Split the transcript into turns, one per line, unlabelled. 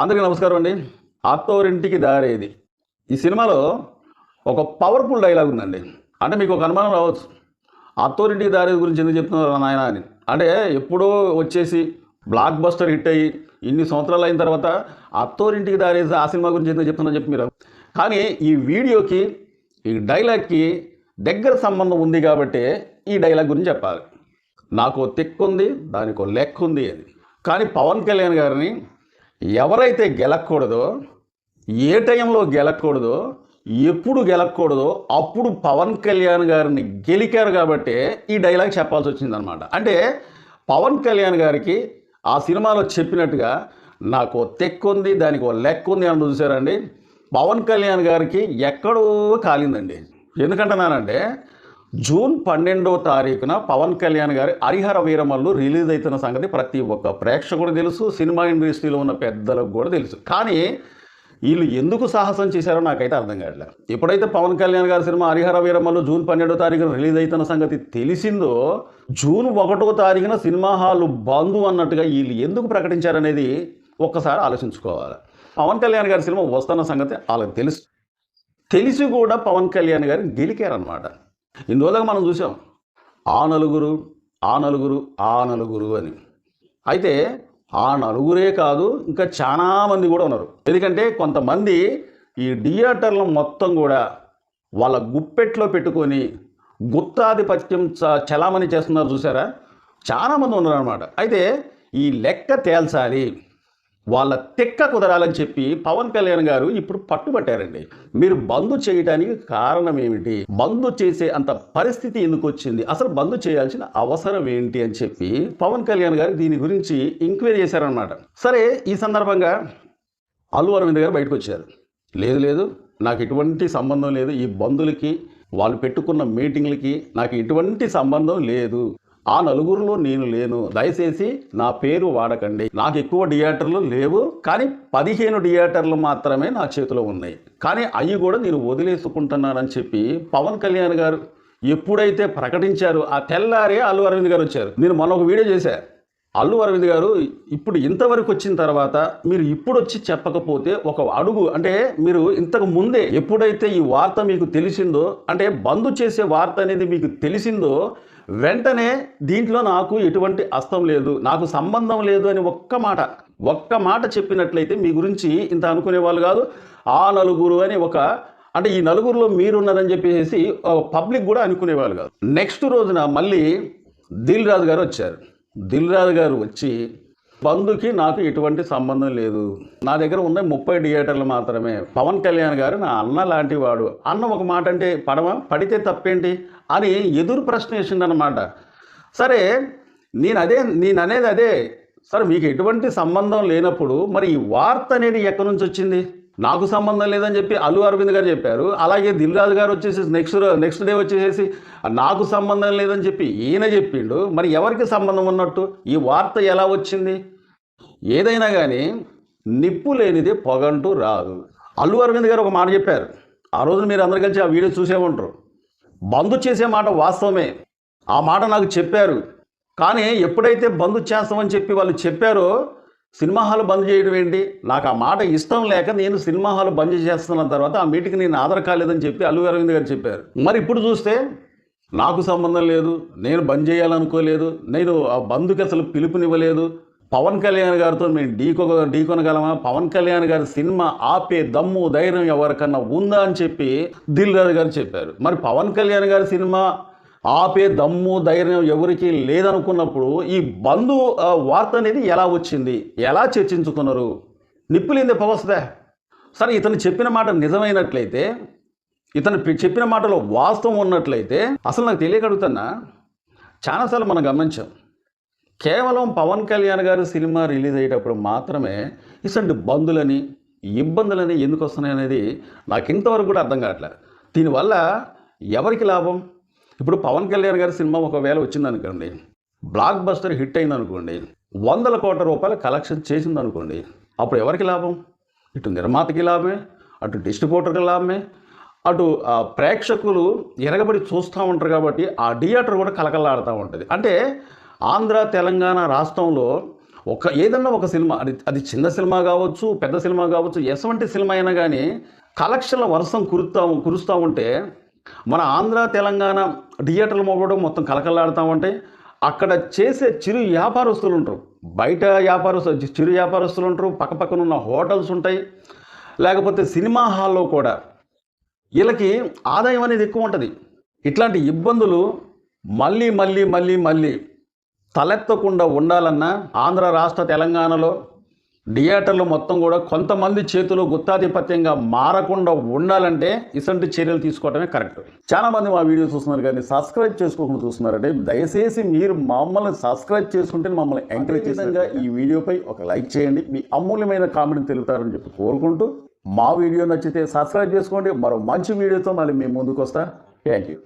అందరికీ నమస్కారం అండి. అత్తోరింటికి దారేది ఈ సినిమాలో ఒక పవర్ఫుల్ డైలాగ్ ఉందండి. అంటే మీకు ఒక అనుమానం రావచ్చు, అత్తోరింటికి దారేది గురించి ఎందుకు చెప్తున్నారు నాయన అని. అంటే ఎప్పుడో వచ్చేసి బ్లాక్ బస్టర్ హిట్ అయ్యి ఇన్ని సంవత్సరాలు అయిన తర్వాత అత్తోరింటికి దారేది ఆ సినిమా గురించి ఎందుకు చెప్తున్నారని చెప్పి మీరు, కానీ ఈ వీడియోకి ఈ డైలాగ్కి దగ్గర సంబంధం ఉంది కాబట్టి ఈ డైలాగ్ గురించి చెప్పాలి. నాకు తిక్కుంది, దానికి లెక్క ఉంది అని. కానీ పవన్ కళ్యాణ్ గారిని ఎవరైతే గెలకూడదో, ఏ టైంలో గెలకూడదో, ఎప్పుడు గెలకూడదో అప్పుడు పవన్ కళ్యాణ్ గారిని గెలికారు కాబట్టి ఈ డైలాగ్ చెప్పాల్సి వచ్చిందనమాట. అంటే పవన్ కళ్యాణ్ గారికి ఆ సినిమాలో చెప్పినట్టుగా నాకు తెక్కుంది, దానికి లెక్క ఉంది అని చూసారండి. పవన్ కళ్యాణ్ గారికి ఎక్కడో కాలిందండి. ఎందుకంటున్నానంటే జూన్ 12వ తారీఖున పవన్ కళ్యాణ్ గారి హరిహర వీరమల్లు రిలీజ్ అవుతున్న సంగతి ప్రతి ఒక్క ప్రేక్షకుడు తెలుసు, సినిమా ఇండస్ట్రీలో ఉన్న పెద్దలకు కూడా తెలుసు. కానీ వీళ్ళు ఎందుకు సాహసం చేశారో నాకైతే అర్థం కావట్లేదు. ఎప్పుడైతే పవన్ కళ్యాణ్ గారి సినిమా హరిహర వీరమల్లు జూన్ 12వ తారీఖున రిలీజ్ అవుతున్న సంగతి తెలిసిందో, జూన్ 1వ తారీఖున సినిమా హాలు బంద్ అన్నట్టుగా వీళ్ళు ఎందుకు ప్రకటించారనేది ఒక్కసారి ఆలోచించుకోవాలి. పవన్ కళ్యాణ్ గారి సినిమా వస్తున్న సంగతి వాళ్ళకి తెలిసి కూడా పవన్ కళ్యాణ్ గారు గెలికారనమాట. ఇన్ని రోజులుగా మనం చూసాం ఆ నలుగురు అని. అయితే ఆ నలుగురే కాదు, ఇంకా చాలామంది కూడా ఉన్నారు. ఎందుకంటే కొంతమంది ఈ థియేటర్లు మొత్తం కూడా వాళ్ళ గుప్పెట్లో పెట్టుకొని గుత్తాధిపత్యం చలామణి చేస్తున్నారు చూసారా, చాలామంది ఉన్నారనమాట. అయితే ఈ లెక్క తేల్చాలి, వాళ్ళ తెక్క కుదరాలని చెప్పి పవన్ కళ్యాణ్ గారు ఇప్పుడు పట్టుబట్టారండి. మీరు బంద్ చేయడానికి కారణం ఏమిటి, బంద్ చేసే అంత పరిస్థితి ఎందుకు వచ్చింది, అసలు బంద్ చేయాల్సిన అవసరం ఏంటి అని చెప్పి పవన్ కళ్యాణ్ గారు దీని గురించి ఎంక్వైరీ చేశారనమాట. సరే, ఈ సందర్భంగా అల్లు అరవింద్ గారు బయటకు వచ్చారు. లేదు నాకు ఎటువంటి సంబంధం లేదు, ఈ బంధులకి వాళ్ళు పెట్టుకున్న మీటింగ్లకి నాకు ఎటువంటి సంబంధం లేదు, ఆ నలుగురిలో నేను లేను, దయచేసి నా పేరు వాడకండి, నాకు ఎక్కువ థియేటర్లు లేవు, కానీ 15 థియేటర్లు మాత్రమే నా చేతిలో ఉన్నాయి, కానీ అవి కూడా నేను వదిలేసుకుంటున్నానని చెప్పి పవన్ కళ్యాణ్ గారు ఎప్పుడైతే ప్రకటించారో ఆ తెల్లారే అల్లు అరవింద్ గారు వచ్చారు. నేను మొన్న ఒక వీడియో చేశాను. అల్లు అరవింద్ గారు ఇప్పుడు ఇంతవరకు వచ్చిన తర్వాత మీరు ఇప్పుడు వచ్చి చెప్పకపోతే ఒక అడుగు, అంటే మీరు ఇంతకు ముందే ఎప్పుడైతే ఈ వార్త మీకు తెలిసిందో, అంటే బంద్ చేసే వార్త అనేది మీకు తెలిసిందో, వెంటనే దీంట్లో నాకు ఎటువంటి అస్తం లేదు, నాకు సంబంధం లేదు అని ఒక్క మాట చెప్పినట్లయితే మీ గురించి ఇంత అనుకునే వాళ్ళు కాదు. ఆ నలుగురు అని అంటే ఈ నలుగురులో మీరున్నారని చెప్పేసి పబ్లిక్ కూడా అనుకునేవాళ్ళు కాదు. నెక్స్ట్ రోజున మళ్ళీ దిల్ రాజు గారు వచ్చారు. దిల్ రాజు గారు వచ్చి బంధుకి నాకు ఎటువంటి సంబంధం లేదు, నా దగ్గర ఉన్న 30 థియేటర్లు మాత్రమే, పవన్ కళ్యాణ్ గారు నా అన్న లాంటి వాడు, అన్న ఒక మాట అంటే పడితే తప్పేంటి అని ఎదురు ప్రశ్న వేసిండనమాట. సరే, నేను అనేది అదే, సరే మీకు ఎటువంటి సంబంధం లేనప్పుడు మరి ఈ వార్త అనేది ఎక్కడి నుంచి వచ్చింది, నాకు సంబంధం లేదని చెప్పి అల్లు అరవింద్ గారు చెప్పారు. అలాగే దిల్ రాజు గారు వచ్చేసి నెక్స్ట్ డే వచ్చేసేసి నాకు సంబంధం లేదని చెప్పి ఈయన చెప్పిండు. మరి ఎవరికి సంబంధం ఉన్నట్టు, ఈ వార్త ఎలా వచ్చింది? ఏదైనా కానీ నిప్పు లేనిది పొగంటూ రాదు. అల్లు అరవింద్ గారు ఒక మాట చెప్పారు, ఆ రోజు మీరు అందరు కలిసి ఆ వీడియో చూసే ఉంటారు. బంద్ చేసే మాట వాస్తవమే, ఆ మాట నాకు చెప్పారు, కానీ ఎప్పుడైతే బంద్ చేస్తామని చెప్పి వాళ్ళు చెప్పారో సినిమా హాల్ బంద్ చేయడం ఏంటి, నాకు ఆ మాట ఇష్టం లేక నేను సినిమా హాల్ బంద్ చేస్తున్న తర్వాత ఆ మీటింగ్ నేను హాజరు కాలేదని చెప్పి అల్లు అరవింద్ గారు చెప్పారు. మరి ఇప్పుడు చూస్తే నాకు సంబంధం లేదు, నేను బంద్ చేయాలనుకోలేదు, నేను ఆ బంద్కి అసలు పిలుపునివ్వలేదు, పవన్ కళ్యాణ్ గారితో మేము ఢీకొనగలమా, పవన్ కళ్యాణ్ గారి సినిమా ఆపే దమ్ము ధైర్యం ఎవరికన్నా ఉందా అని చెప్పి దిల్ రాజు గారు చెప్పారు. మరి పవన్ కళ్యాణ్ గారి సినిమా ఆపే దమ్ము ధైర్యం ఎవరికి లేదనుకున్నప్పుడు ఈ బంధు వార్త అనేది ఎలా వచ్చింది, ఎలా చర్చించుకున్నారు, నిప్పులేందే పొగొస్తుందా? సరే, ఇతను చెప్పిన మాట నిజమైనట్లయితే, ఇతను చెప్పిన మాటలో వాస్తవం ఉన్నట్లయితే, అసలు నాకు తెలియగలుగుతున్నా, చాలాసార్లు మనం గమనించాం, కేవలం పవన్ కళ్యాణ్ గారి సినిమా రిలీజ్ అయ్యేటప్పుడు మాత్రమే ఇసంటి బంధులని ఇబ్బందులని ఎందుకు వస్తున్నాయి అనేది నాకు ఇంతవరకు కూడా అర్థం కావట్లేదు. దీనివల్ల ఎవరికి లాభం? ఇప్పుడు పవన్ కళ్యాణ్ గారి సినిమా ఒకవేళ వచ్చిందనుకోండి, బ్లాక్ బస్టర్ హిట్ అయిందనుకోండి, 100 కోట్ల రూపాయల కలెక్షన్ చేసిందనుకోండి, అప్పుడు ఎవరికి లాభం? ఇటు నిర్మాతకి లాభమే, అటు డిస్ట్రిబ్యూటర్కి లాభమే, అటు ప్రేక్షకులు ఎరగబడి చూస్తూ ఉంటారు కాబట్టి ఆ థియేటర్ కూడా కలకలాడుతూ ఉంటుంది. అంటే ఆంధ్ర తెలంగాణ రాష్ట్రంలో ఏదన్నా ఒక సినిమా అది చిన్న సినిమా కావచ్చు, పెద్ద సినిమా కావచ్చు, ఎటువంటి సినిమా అయినా కానీ కలెక్షన్ల వర్షం కురుస్తూ ఉంటే మన ఆంధ్ర తెలంగాణ థియేటర్లు కూడా మొత్తం కలకలాడుతూ ఉంటాయి. అక్కడ చేసే చిరు వ్యాపారస్తులు ఉంటారు, బయట చిరు వ్యాపారస్తులు ఉంటారు, పక్కపక్కన ఉన్న హోటల్స్ ఉంటాయి, లేకపోతే సినిమా హాల్లో కూడా వీళ్ళకి ఆదాయం అనేది ఎక్కువ ఉంటుంది. ఇట్లాంటి ఇబ్బందులు మళ్ళీ మళ్ళీ మళ్ళీ మళ్ళీ తలెత్తకుండా ఉండాలన్నా ఆంధ్ర రాష్ట్ర తెలంగాణలో థియేటర్లు మొత్తం కూడా కొంతమంది చేతులు గుత్తాధిపత్యంగా మారకుండా ఉండాలంటే ఇటువంటి చర్యలు తీసుకోవడమే కరెక్ట్. చాలామంది మా వీడియో చూస్తున్నారు కానీ సబ్స్క్రైబ్ చేసుకోకుండా చూస్తున్నారంటే దయచేసి మీరు మమ్మల్ని సబ్స్క్రైబ్ చేసుకుంటే మమ్మల్ని ఎంకరేజ్ చేసేందుగా ఈ వీడియోపై ఒక లైక్ చేయండి, మీ అమూల్యమైన కామెంట్ తెలుపుతారని చెప్పి కోరుకుంటూ మా వీడియో నచ్చితే సబ్స్క్రైబ్ చేసుకోండి. మరో మంచి వీడియోతో మళ్ళీ మేము ముందుకు వస్తా. Thank you.